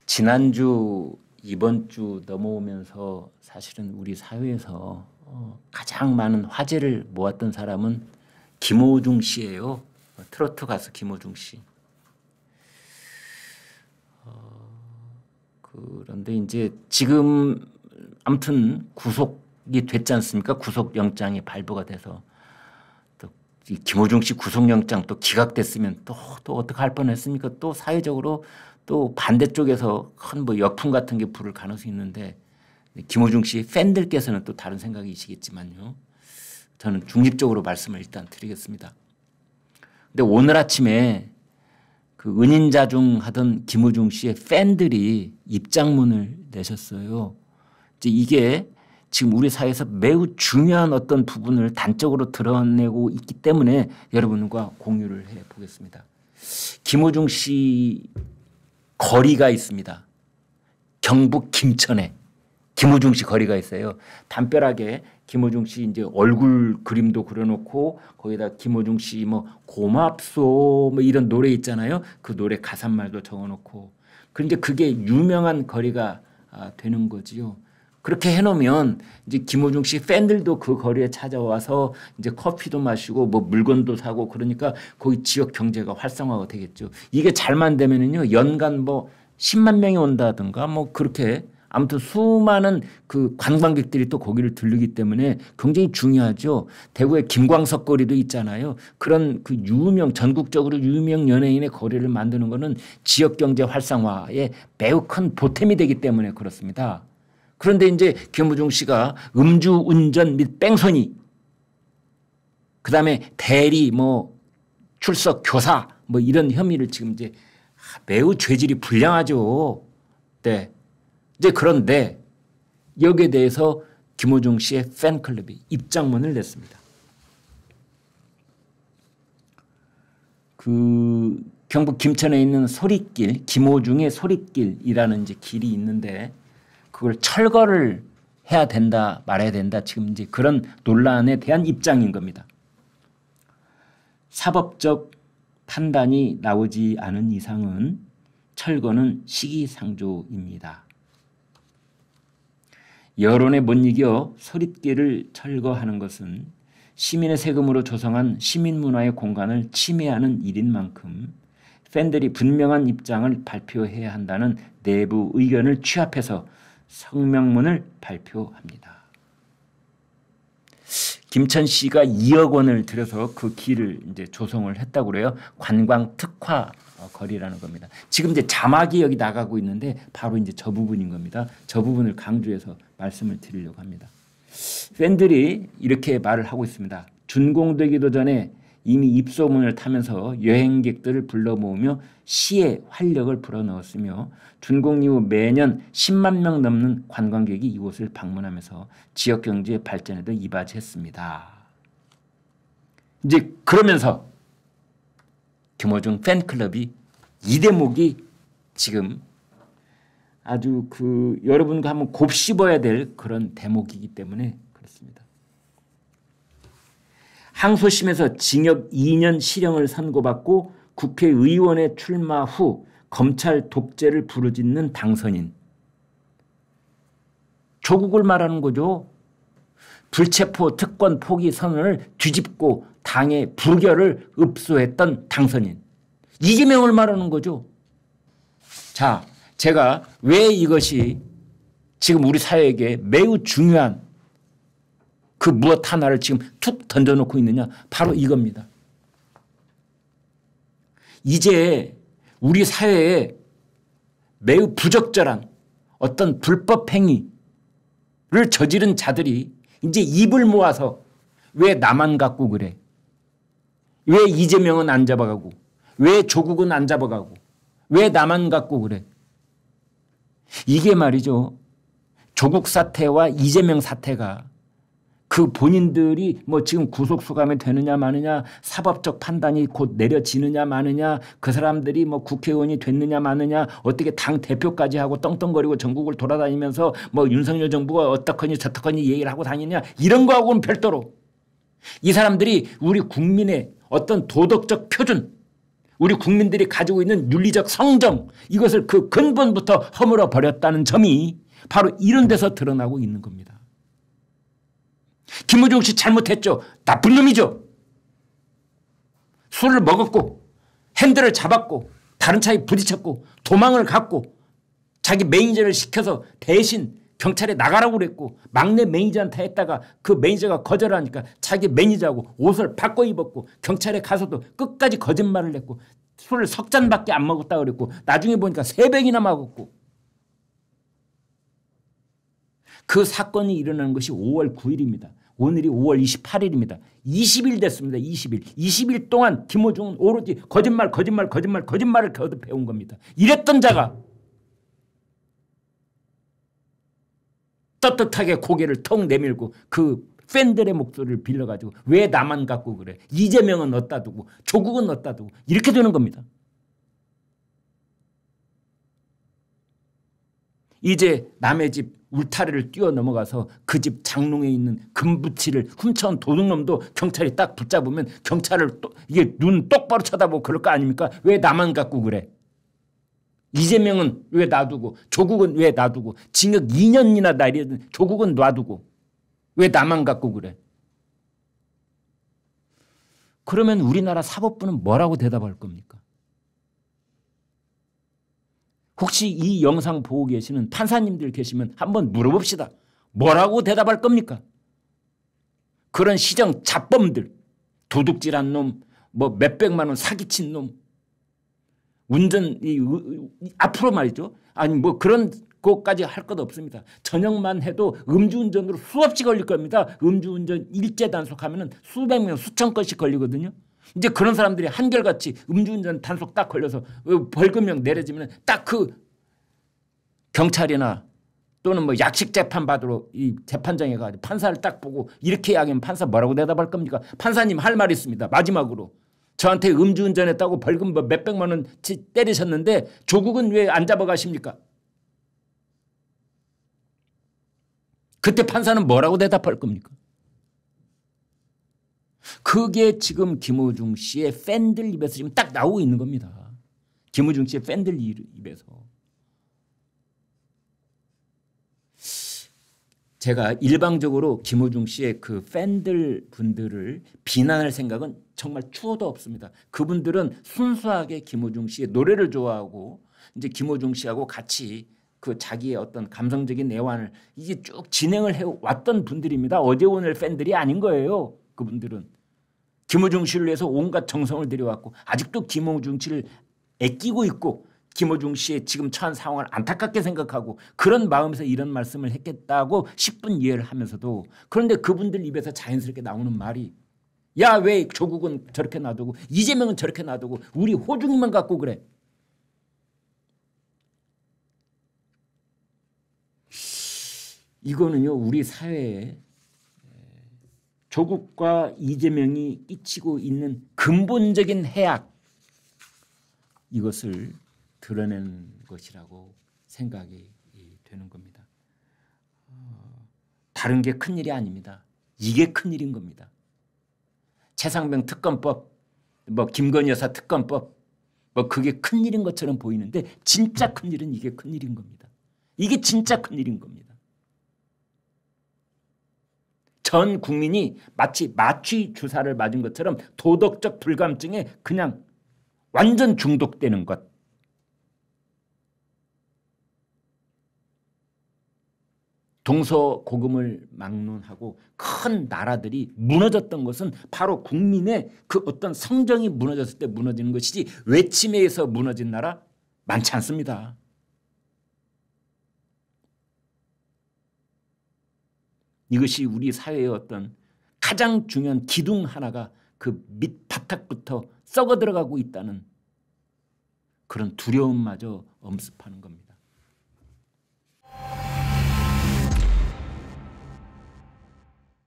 지난주 이번 주 넘어오면서 사실은 우리 사회에서 가장 많은 화제를 모았던 사람은 김호중 씨예요. 트로트 가수 김호중 씨. 그런데 이제 지금 아무튼 구속이 됐지 않습니까? 구속영장이 발부가 돼서 또 김호중 씨 구속영장 또 기각됐으면 또 어떻게 할 뻔했습니까? 또 사회적으로 또 반대쪽에서 큰 뭐 역풍 같은 게 불을 가능성이 있는데 김호중 씨 팬들께서는 또 다른 생각이시겠지만요. 저는 중립적으로 말씀을 일단 드리겠습니다. 근데 오늘 아침에 그 은인자중 하던 김호중 씨의 팬들이 입장문을 내셨어요. 이제 이게 지금 우리 사회에서 매우 중요한 어떤 부분을 단적으로 드러내고 있기 때문에 여러분과 공유를 해 보겠습니다. 김호중 씨 거리가 있습니다. 경북 김천에 김호중 씨 거리가 있어요. 담벼락에 김호중 씨 이제 얼굴 그림도 그려놓고 거기다 김호중 씨 뭐 고맙소 뭐 이런 노래 있잖아요. 그 노래 가사말도 적어놓고 그런데 그게 유명한 거리가 되는 거지요. 그렇게 해놓으면 이제 김호중 씨 팬들도 그 거리에 찾아와서 이제 커피도 마시고 뭐 물건도 사고 그러니까 거기 지역 경제가 활성화가 되겠죠. 이게 잘만 되면은요 연간 뭐 10만 명이 온다든가 뭐 그렇게 아무튼 수많은 그 관광객들이 또 거기를 들르기 때문에 굉장히 중요하죠. 대구에 김광석 거리도 있잖아요. 그런 그 전국적으로 유명 연예인의 거리를 만드는 거는 지역 경제 활성화에 매우 큰 보탬이 되기 때문에 그렇습니다. 그런데 이제 김호중 씨가 음주운전 및 뺑소니 그다음에 대리 뭐 출석 교사 뭐 이런 혐의를 지금 이제 매우 죄질이 불량하죠. 네. 이제 그런데 여기에 대해서 김호중 씨의 팬클럽이 입장문을 냈습니다. 그 경북 김천에 있는 소릿길 김호중의 소릿길이라는 이제 길이 있는데 그걸 철거를 해야 된다 말아야 된다 지금 이제 그런 논란에 대한 입장인 겁니다. 사법적 판단이 나오지 않은 이상은 철거는 시기상조입니다. 여론에 못 이겨 소릿길을 철거하는 것은 시민의 세금으로 조성한 시민문화의 공간을 침해하는 일인 만큼 팬들이 분명한 입장을 발표해야 한다는 내부 의견을 취합해서 성명문을 발표합니다. 김천시가 2억 원을 들여서 그 길을 이제 조성을 했다고 그래요. 관광 특화 거리라는 겁니다. 지금 이제 자막이 여기 나가고 있는데 바로 이제 저 부분인 겁니다. 저 부분을 강조해서 말씀을 드리려고 합니다. 팬들이 이렇게 말을 하고 있습니다. 준공되기도 전에 이미 입소문을 타면서 여행객들을 불러 모으며 시에 활력을 불어넣었으며 준공 이후 매년 10만 명 넘는 관광객이 이곳을 방문하면서 지역 경제 발전에도 이바지했습니다. 이제 그러면서 김호중 팬클럽이 이 대목이 지금 아주 그 여러분과 한번 곱씹어야 될 그런 대목이기 때문에 그렇습니다. 항소심에서 징역 2년 실형을 선고받고 국회의원에 출마 후 검찰 독재를 부르짖는 당선인. 조국을 말하는 거죠. 불체포 특권 포기 선언을 뒤집고 당의 부결을 읍소했던 당선인. 이재명을 말하는 거죠. 자, 제가 왜 이것이 지금 우리 사회에게 매우 중요한 그 무엇 하나를 지금 툭 던져놓고 있느냐. 바로 이겁니다. 이제 우리 사회에 매우 부적절한 어떤 불법 행위를 저지른 자들이 이제 입을 모아서 왜 나만 갖고 그래? 왜 이재명은 안 잡아가고? 왜 조국은 안 잡아가고? 왜 나만 갖고 그래? 이게 말이죠. 조국 사태와 이재명 사태가 그 본인들이 뭐 지금 구속수감이 되느냐 마느냐 사법적 판단이 곧 내려지느냐 마느냐 그 사람들이 뭐 국회의원이 됐느냐 마느냐 어떻게 당 대표까지 하고 떵떵거리고 전국을 돌아다니면서 뭐 윤석열 정부가 어떡하니 저떡하니 얘기를 하고 다니냐 이런 거하고는 별도로 이 사람들이 우리 국민의 어떤 도덕적 표준 우리 국민들이 가지고 있는 윤리적 성정, 이것을 그 근본부터 허물어 버렸다는 점이 바로 이런 데서 드러나고 있는 겁니다. 김호중 씨 잘못했죠. 나쁜 놈이죠. 술을 먹었고 핸들을 잡았고 다른 차에 부딪혔고 도망을 갔고 자기 매니저를 시켜서 대신 경찰에 나가라고 그랬고 막내 매니저한테 했다가 그 매니저가 거절하니까 자기 매니저하고 옷을 바꿔 입었고 경찰에 가서도 끝까지 거짓말을 했고 술을 석 잔밖에 안 먹었다고 그랬고 나중에 보니까 3병이나 먹었고 그 사건이 일어나는 것이 5월 9일입니다. 오늘이 5월 28일입니다. 20일 됐습니다. 20일. 20일 동안 김호중은 오로지 거짓말을 거듭해온 겁니다. 이랬던 자가 떳떳하게 고개를 턱 내밀고 그 팬들의 목소리를 빌려가지고 왜 나만 갖고 그래. 이재명은 어디다 두고 조국은 어디다 두고 이렇게 되는 겁니다. 이제 남의 집 울타리를 뛰어넘어가서 그 집 장롱에 있는 금부치를 훔쳐온 도둑놈도 경찰이 딱 붙잡으면 경찰을 이게 눈 똑바로 쳐다보고 그럴 거 아닙니까? 왜 나만 갖고 그래? 이재명은 왜 놔두고 조국은 왜 놔두고 징역 2년이나 날리든 조국은 놔두고 왜 나만 갖고 그래? 그러면 우리나라 사법부는 뭐라고 대답할 겁니까? 혹시 이 영상 보고 계시는 판사님들 계시면 한번 물어봅시다. 뭐라고 대답할 겁니까? 그런 시정 잡범들, 도둑질한 놈, 뭐 몇백만 원 사기친 놈, 운전 앞으로 말이죠. 아니 뭐 그런 것까지 할 것 없습니다. 저녁만 해도 음주운전으로 수없이 걸릴 겁니다. 음주운전 일제 단속하면은 수백 명, 수천 건씩 걸리거든요. 이제 그런 사람들이 한결같이 음주운전 단속 딱 걸려서 벌금형 내려지면 딱 그 경찰이나 또는 뭐 약식 재판 받으러 이 재판장에 가서 판사를 딱 보고 이렇게 이야기하면 판사 뭐라고 대답할 겁니까? 판사님 할 말이 있습니다. 마지막으로. 저한테 음주운전했다고 벌금 뭐 몇백만 원 때리셨는데 조국은 왜 안 잡아가십니까? 그때 판사는 뭐라고 대답할 겁니까? 그게 지금 김호중 씨의 팬들 입에서 지금 딱 나오고 있는 겁니다. 김호중 씨의 팬들 입에서. 제가 일방적으로 김호중 씨의 그 팬들 분들을 비난할 생각은 정말 추호도 없습니다. 그분들은 순수하게 김호중 씨의 노래를 좋아하고 이제 김호중 씨하고 같이 그 자기의 어떤 감성적인 애환을 이게 쭉 진행을 해왔던 분들입니다. 어제 오늘 팬들이 아닌 거예요. 그분들은. 김호중 씨를 위해서 온갖 정성을 들여왔고 아직도 김호중 씨를 아끼고 있고 김호중 씨의 지금 처한 상황을 안타깝게 생각하고 그런 마음에서 이런 말씀을 했겠다고 10분 이해를 하면서도 그런데 그분들 입에서 자연스럽게 나오는 말이 야, 왜 조국은 저렇게 놔두고 이재명은 저렇게 놔두고 우리 호중이만 갖고 그래. 이거는요 우리 사회에 조국과 이재명이 끼치고 있는 근본적인 해악 이것을 드러낸 것이라고 생각이 되는 겁니다. 다른 게 큰일이 아닙니다. 이게 큰일인 겁니다. 최상병 특검법, 뭐 김건희 여사 특검법 뭐 그게 큰일인 것처럼 보이는데 진짜 큰일은 이게 큰일인 겁니다. 이게 진짜 큰일인 겁니다. 전 국민이 마치 마취 주사를 맞은 것처럼 도덕적 불감증에 그냥 완전 중독되는 것. 동서고금을 막론하고 큰 나라들이 무너졌던 것은 바로 국민의 그 어떤 성정이 무너졌을 때 무너지는 것이지 외침에 의해서 무너진 나라 많지 않습니다. 이것이 우리 사회의 어떤 가장 중요한 기둥 하나가 그 밑바닥부터 썩어 들어가고 있다는 그런 두려움마저 엄습하는 겁니다.